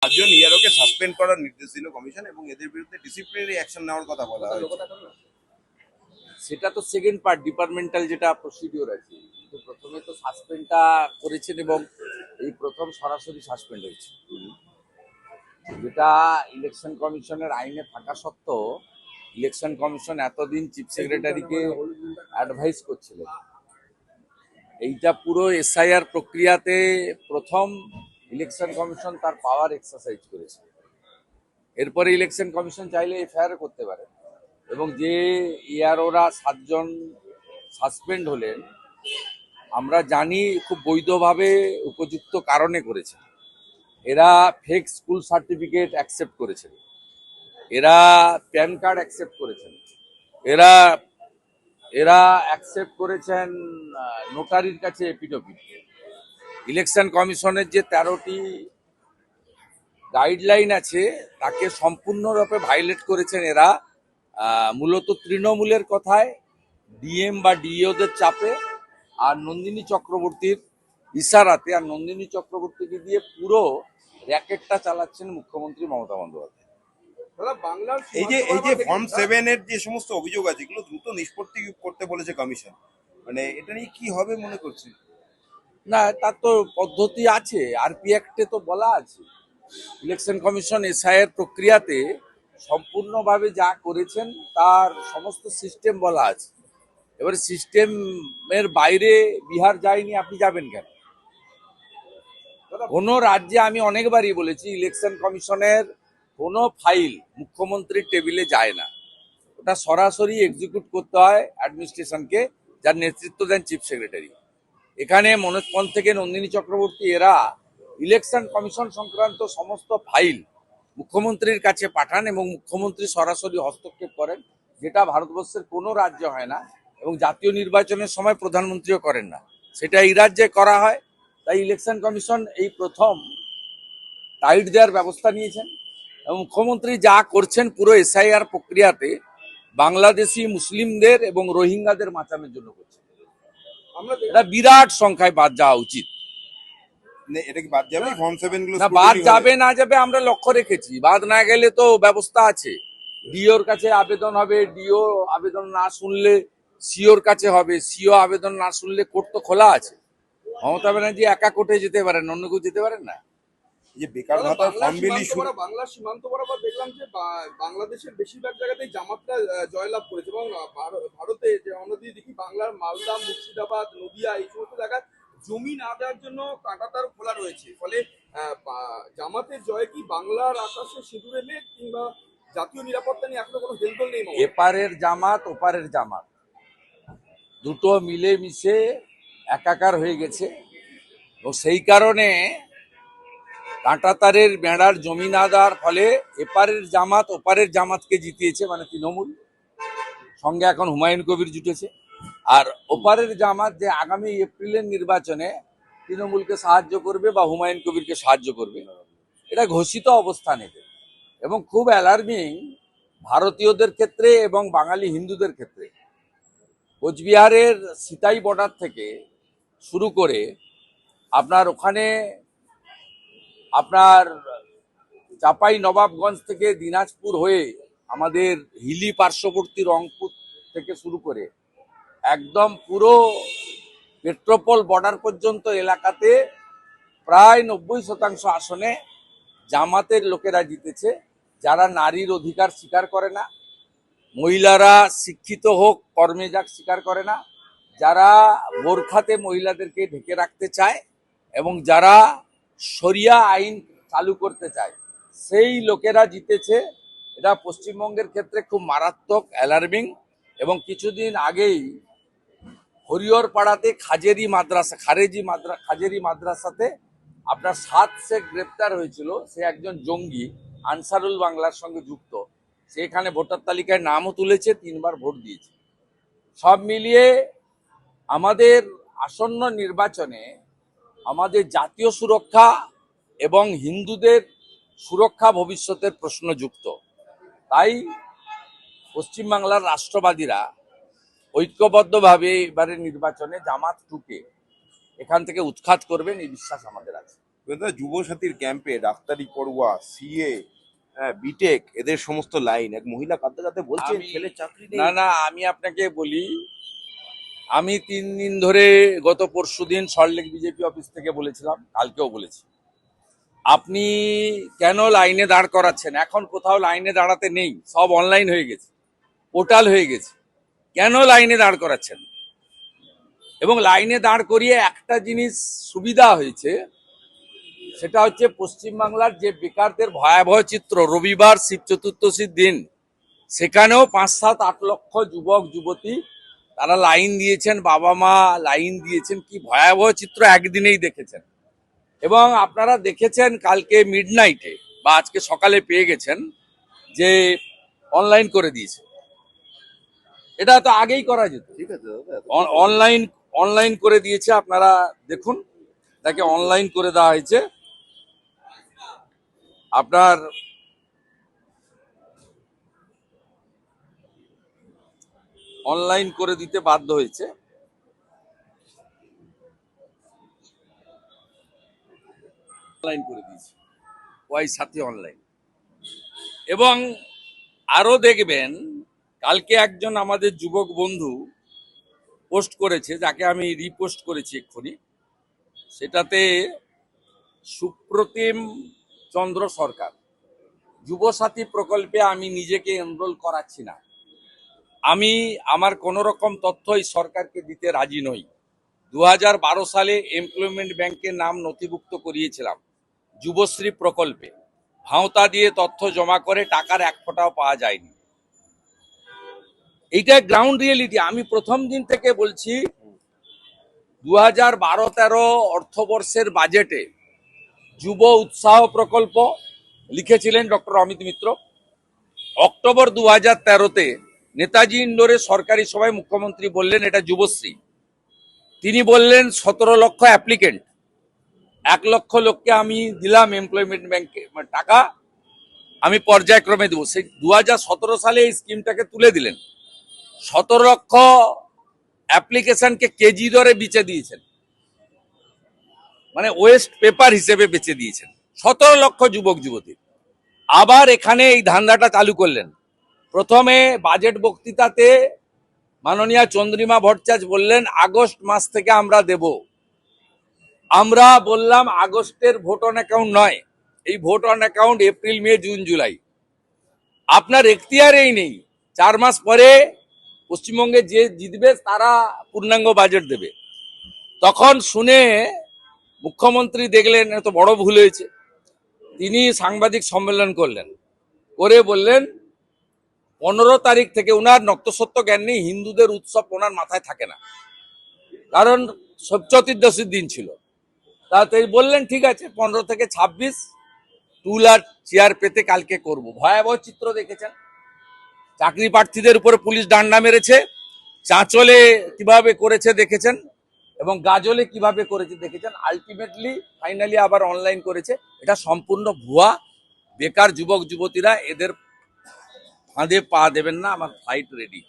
5 জন ইয়ারোকে suspend করার নির্দেশ দিল কমিশন এবং এদের বিরুদ্ধে ডিসিপ্লিনারি অ্যাকশন নেওয়ার কথা বলা হয়েছে। সেটা তো সেকেন্ড পার্ট, ডিপার্টমেন্টাল যেটা প্রসিডিওর আছে। কিন্তু প্রথমে তো সাসপেন্ডটা করেছেন এবং এই প্রথম সরাসরি সাসপেন্ড হয়েছে, যেটা ইলেকশন কমিশনের আইনে থাকা সত্ত্বেও ইলেকশন কমিশন এতদিন চিফ সেক্রেটারিকে অ্যাডভাইস করছিলেন। এইটা পুরো এসআইআর প্রক্রিয়াতে প্রথম ইলেকশন কমিশন তার পাওয়ার এক্সারসাইজ করেছে। এরপরে ইলেকশন কমিশন চাইলে এফআইআর করতে পারে এবং যে ইয়ারোরা 7 জন সাসপেন্ড হলেন আমরা জানি খুব বৈধভাবে উপযুক্ত কারণে করেছে। এরা ফেক স্কুল সার্টিফিকেট অ্যাকসেপ্ট করেছেন, এরা প্যান কার্ড অ্যাকসেপ্ট করেছেন, এরা এরা অ্যাকসেপ্ট করেছেন নোটারির কাছে এপিডভিট। ইলেকশন কমিশনের যে 13টি গাইডলাইন আছে তাকে সম্পূর্ণরূপে ভায়োলেট করেছেন এরা। মূলত তৃণমূলের কথায়, ডিএম বা ডিইওদের চাপে আর নন্দিনী চক্রবর্তীর ইশারাতে, আর নন্দিনী চক্রবর্তীকে দিয়ে পুরো র্যাকেটটা চালাচ্ছেন মুখ্যমন্ত্রী মমতা বন্দ্যোপাধ্যায়। এই যে ফর্ম 7 এর যে সমস্ত অভিযোগ আছে এগুলো দ্রুত নিষ্পত্তি করতে বলেছে কমিশন, মানে এটা নিয়ে কি হবে মনে করছে? না, তার তো পদ্ধতি আছে, আরপি অ্যাক্টে তো বলা আছে। ইলেকশন কমিশন এসআইআর প্রক্রিয়াতে সম্পূর্ণভাবে যা করেছেন তার সমস্ত সিস্টেম বলা আছে। এবার সিস্টেমের বাইরে বিহার যায়নি, আপনি যাবেন কেন? কোনো রাজ্যে আমি অনেকবারই বলেছি ইলেকশন কমিশনের কোনো ফাইল মুখ্যমন্ত্রীর টেবিলে যায় না, ওটা সরাসরি এক্সিকিউট করতে হয় অ্যাডমিনিস্ট্রেশনকে, যার নেতৃত্ব দেন চিফ সেক্রেটারি। এখানে মনোজ পল থেকে নন্দিনী চক্রবর্তী এরা ইলেকশন কমিশন সংক্রান্ত সমস্ত ফাইল মুখ্যমন্ত্রীর কাছে পাঠান এবং মুখ্যমন্ত্রী সরাসরি হস্তক্ষেপ করেন, যেটা ভারতবর্ষের কোনো রাজ্য হয় না এবং জাতীয় নির্বাচনের সময় প্রধানমন্ত্রীও করেন না, সেটা এই রাজ্যে করা হয়। তাই ইলেকশন কমিশন এই প্রথম টাইট দেওয়ার ব্যবস্থা নিয়েছেন এবং মুখ্যমন্ত্রী যা করছেন পুরো এসআইআর প্রক্রিয়াতে বাংলাদেশি মুসলিমদের এবং রোহিঙ্গাদের বাঁচানোর জন্য করছেন। এটা বিরাট সংখ্যায় বাদ যাওয়া উচিত। এটা কি বাদ যাবে ফর্ম 7 গুলো? না, বাদ যাবে না যাবে আমরা লক্ষ্য রেখেছি, বাদ না গেলে তো ব্যবস্থা আছে। ডিওর কাছে আবেদন হবে, ডিও আবেদন না শুনলে সিওর কাছে হবে, সিও আবেদন না শুনলে কোর্ট তো খোলা আছে। মমতা ব্যানার্জি একা কোর্টে যেতে পারেন, অন্য কেউ যেতে পারেন না। যে বেকার ভাতার ফর্ম বিলি বাংলা সীমান্ত বরাবর দেখলাম যে বাংলাদেশের বেশিরভাগ জায়গাতেই জামাতরা জয়লাভ করেছে এবং ভারতে যে অন্যদিকে দেখি বাংলার মালদা, মুর্শিদাবাদ, নদিয়া এই সমস্ত জায়গায় জমি না দেওয়ার জন্য কাঁটাতার খোলা রয়েছে। ফলে জামাতের জয় কি বাংলার আকাশে সিঁদুরে মেঘ, কিংবা জাতীয় নিরাপত্তা নিয়ে এখনো কোনো হেলদোল নেই? এপারের জামাত ওপারের জামাত দুটো মিলে মিশে একাকার হয়ে গেছে এবং সেই কারণে কাঁটাতারের বেড়ার জমি না দেওয়ার ফলে এপারের জামাত ওপারের জামাতকে জিতিয়েছে, মানে তৃণমূল সঙ্গে এখন হুমায়ুন কবির জুটেছে। আর ওপারের জামাত যে আগামী এপ্রিলের নির্বাচনে তৃণমূলকে সাহায্য করবে বা হুমায়ুন কবিরকে সাহায্য করবে, এটা ঘোষিত অবস্থান এদের। এবং খুব অ্যালার্মিং ভারতীয়দের ক্ষেত্রে এবং বাঙালি হিন্দুদের ক্ষেত্রে। কোচবিহারের সিতাই বর্ডার থেকে শুরু করে আপনার ওখানে আপনার চাপাই নবাবগঞ্জ থেকে দিনাজপুর হয়ে আমাদের হিলি পার্শ্ববর্তী রংপুর থেকে শুরু করে একদম পুরো পেট্রোপল বর্ডার পর্যন্ত এলাকাতে প্রায় 90% আসনে জামাতের লোকেরা জিতেছে, যারা নারীর অধিকার স্বীকার করে না, মহিলারা শিক্ষিত হোক কর্মে যাক স্বীকার করে না, যারা বোরখাতে মহিলাদেরকে ঢেকে রাখতে চায় এবং যারা শরিয়া আইন চালু করতে চায়, সেই লোকেরা জিতেছে। এটা পশ্চিমবঙ্গের ক্ষেত্রে খুব মারাত্মক অ্যালার্মিং। এবং কিছুদিন আগেই হরিহরপাড়াতে খাজেরি মাদ্রাসাতে আপনার 7 শেখ গ্রেপ্তার হয়েছিল। সে একজন জঙ্গি, আনসারুল বাংলার সঙ্গে যুক্ত। সেখানে ভোটার তালিকায় নামও তুলেছে, 3বার ভোট দিয়েছে। সব মিলিয়ে আমাদের আসন্ন নির্বাচনে আমাদের জাতীয় সুরক্ষা এবং হিন্দুদের সুরক্ষা ভবিষ্যতের প্রশ্ন যুক্ত। তাই পশ্চিমবাংলার রাষ্ট্রবাদীরা ঐক্যবদ্ধভাবে এবারে নির্বাচনে জামাত টুকে এখান থেকে উৎখাত করবেন, এই বিশ্বাস আমাদের আছে। দাদা যুবসাথীর ক্যাম্পে ডাক্তারি পড়ুয়া, সিএ, বিটেক এদের সমস্ত লাইন এক মহিলা কাঁদতে কাঁদতে বলছেন আমি- ছেলে চাকরি নেই। না আমি আপনাকে বলি, আমি 3 দিন ধরে গত পরশুদিন সল্টলেক বিজেপি অফিস থেকে বলেছিলাম, কালকেও বলেছি, আপনি কেন লাইনে দাঁড় করাচ্ছেন? এখন কোথাও লাইনে দাঁড়াতে নেই, সব অনলাইন হয়ে গেছে, পোর্টাল হয়ে গেছে, কেন লাইনে দাঁড় করাচ্ছেন? এবং লাইনে দাঁড় করিয়ে একটা জিনিস সুবিধা হয়েছে, সেটা হচ্ছে পশ্চিমবাংলার যে বেকারদের ভয়াবহ চিত্র, রবিবার শিব চতুর্দশীর দিন সেখানেও 5-7-8 লক্ষ যুবক যুবতী তারা লাইন দিয়েছেন, বাবা মা লাইন দিয়েছেন, কি ভয়াবহ চিত্র একদিনেই দেখেছেন। এবং আপনারা দেখেছেন কালকে মিডনাইটে বা আজকে সকালে পেয়ে গেছেন যে অনলাইন করে দিয়েছে। এটা তো আগেই করা যেত, ঠিক আছে দাদা, অনলাইন অনলাইন করে দিয়েছে, আপনারা দেখুন, তাকে অনলাইন করে দেওয়া হয়েছে। আপনার অনলাইন করে দিতে বাধ্য হয়েছে। অনলাইন করে দিয়েছে, ওই সাথে অনলাইন। এবং আরো দেখবেন, কালকে একজন আমাদের যুবক বন্ধু পোস্ট করেছে, যাকে আমি রিপোস্ট করেছি এক্ষুনি, সেটাতে সুপ্রতিম চন্দ্র সরকার, যুবসাথী প্রকল্পে আমি নিজেকে এনরোল করাচ্ছি না, আমি আমার কোনো রকম তথ্য এই সরকারকে দিতে রাজি নই। 2012 সালে এমপ্লয়মেন্ট ব্যাংকের নাম নথিভুক্ত করিয়েছিলাম যুবশ্রী প্রকল্পে, ভাঁওতা দিয়ে তথ্য জমা করে টাকার 1 ফোঁটাও পাওয়া যায়নি। এইটা গ্রাউন্ড রিয়েলিটি। আমি প্রথম দিন থেকে বলছি, 2012-13 অর্থবর্ষের বাজেটে যুব উৎসাহ প্রকল্প লিখেছিলেন ডক্টর অমিত মিত্র। অক্টোবর 2013-তে নেতাজি ইন্ডোরে সরকারি সভায় মুখ্যমন্ত্রী বললেন এটা যুবশ্রী। তিনি বললেন 17 লক্ষ অ্যাপ্লিকেন্ট, 1 লক্ষ লোককে আমি দিলাম এমপ্লয়মেন্ট ব্যাংকে টাকা, আমি পর্যায়ক্রমে দেবো। সেই 2017 সালে এই স্কিমটাকে তুলে দিলেন। 17 লক্ষ অ্যাপ্লিকেশনকে কেজি দরে বেচে দিয়েছেন, মানে ওয়েস্ট পেপার হিসেবে বেচে দিয়েছেন 17 লক্ষ যুবক যুবতী। আবার এখানে এই ধান্দাটা চালু করলেন। প্রথমে বাজেট বক্তৃতাতে মাননীয় চন্দ্রিমা ভট্টাচার্য বললেন আগস্ট মাস থেকে আমরা দেব। আমরা বললাম আগস্টের ভোট অন অ্যাকাউন্ট নয়, এই vote on account April May June July. আপনার এখতিয়ারেই নেই, 4 মাস পরে পশ্চিমবঙ্গে যে জিতবে তারা পূর্ণাঙ্গ বাজেট দেবে। তখন শুনে মুখ্যমন্ত্রী দেখলেন এত বড় ভুল হয়েছে, তিনি সাংবাদিক সম্মেলন করলেন, করে বললেন 15 তারিখ থেকে, উনার নক্তসত্য জ্ঞান নেই, হিন্দুদের উৎসব ওনার মাথায় থাকে না, কারণ চতুর্দশীর দিন ছিল। তাতে বললেন ঠিক আছে 15 থেকে 26 টুল আর চেয়ার পেতে কালকে করব। ভয়াবহ চিত্র দেখেছেন, চাকরি প্রার্থীদের উপরে পুলিশ ডান্ডা মেরেছে, চাঁচলে কিভাবে করেছে দেখেছেন, এবং গাজলে কিভাবে করেছে দেখেছেন। আলটিমেটলি ফাইনালি আবার অনলাইন করেছে। এটা সম্পূর্ণ ভুয়া। বেকার যুবক যুবতীরা এদের ফাঁদে পা দেবেন না, আমার ফ্লাইট রেডি।